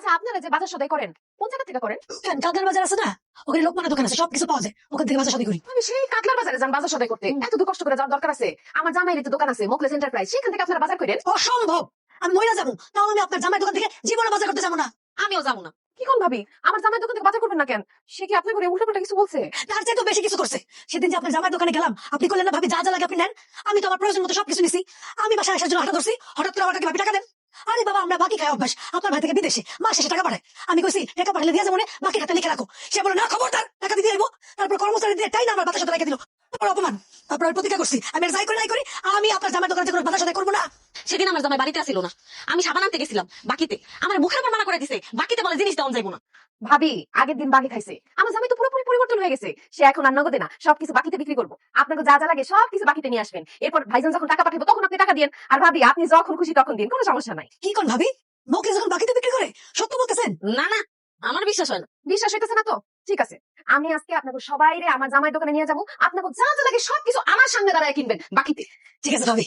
আচ্ছা, আপনারা যে বাজার সদাই করেন কোন জায়গা থেকে করেন? কাঁকড়ার বাজার আছে না, ওখানে লোকমানের দোকান আছে, সবকিছু পাওয়া যায়, ওখান থেকে বাজার সদাই করি। আমি সেই কাটলার বাজারে যান বাজার সদাই করতে, এত দূর কষ্ট করে যাওয়ার দরকার আছে? আমার জামাইয়ের তো দোকান আছে মোকলেস এন্টারপ্রাইজ, সেখান থেকে আপনারা বাজার করেন? অসম্ভব, আমি মহিলা যাবো, তাও আমি আপনার জামাই দোকান থেকে জীবনে বাজার করতে যাবো না। আমিও যাবো না। কি কোন ভাবি, আমার জামাইয়ের দোকান থেকে বাজার করবেন না কেন? সে কি আপনার করে উল্টাপাল্টা কিছু বলছে? তার চেয়ে তো বেশি কিছু করছে। সেদিন যে আপনার জামাই দোকানে গেলাম, আপনি করলেন না ভাবি যা যা লাগে আপনি নেন, আমি তো আমার প্রয়োজন মতো সবকিছু নিছি। আমি বাসায় আসার জন্য হাঁটা ধরছি, হঠাৎ করে আমাকে ভাবি টাকা দেন। আরে বাবা, আমরা বাকি খাই অভ্যাস, আপনার ভাই থেকে বিদেশে মাস শেষে টাকা পাঠায়। আমি কইছি টাকা পাঠালে দিয়ে যাবো, বাকি খাতে লিখে রাখো। সে বলে না, খবরদার, টাকা দিতে যাইবো। তারপর কর্মচারী দিয়ে তাই না আমার বাতার সাথে রেখে দিল। তারপর অপমান, আপনার প্রতিজ্ঞা করছি আমি আর যাই করি নাই করি, আমি আপনার জামাই দোকানে কোনো বাতার সাথে করবো না। সেদিন আমার জামাই বাড়িতে আসিল না, আমি সাবান আনতে গেছিলাম বাকিতে, আমার মুখের উপর মানা করে দিছে, বাকিতে বলে জিনিস দেওয়া যাইবো না। ভাবি, আগের দিন বাকি খাইছে, আমার জামাই তো পুরোপুরি পরিবর্তন হয়ে গেছে। সে এখন আর নগদে না, সবকিছু বাকিতে বিক্রি করবো। আপনাকে যা যা লাগে সবকিছু বাকিতে নিয়ে আসবেন, এরপর ভাইজান যখন টাকা পাঠাবো তখন আপনি টাকা দিন। আর ভাবি, আপনি যখন খুশি তখন দিন, কোনো সমস্যা নাই। কি কোন ভাবি, মোকে যখন বাকিতে বিক্রি করে সত্য বলতেছেন? না না, আমার বিশ্বাস হয় না। বিশ্বাস হইতেছে না তো ঠিক আছে, আমি আজকে আপনাকে সবাই আমার জামাই দোকানে নিয়ে যাবো, আপনাকে যা যা লাগে সবকিছু আমার সামনে দাঁড়ায় কিনবেন বাকিতে। ঠিক আছে ভাবি।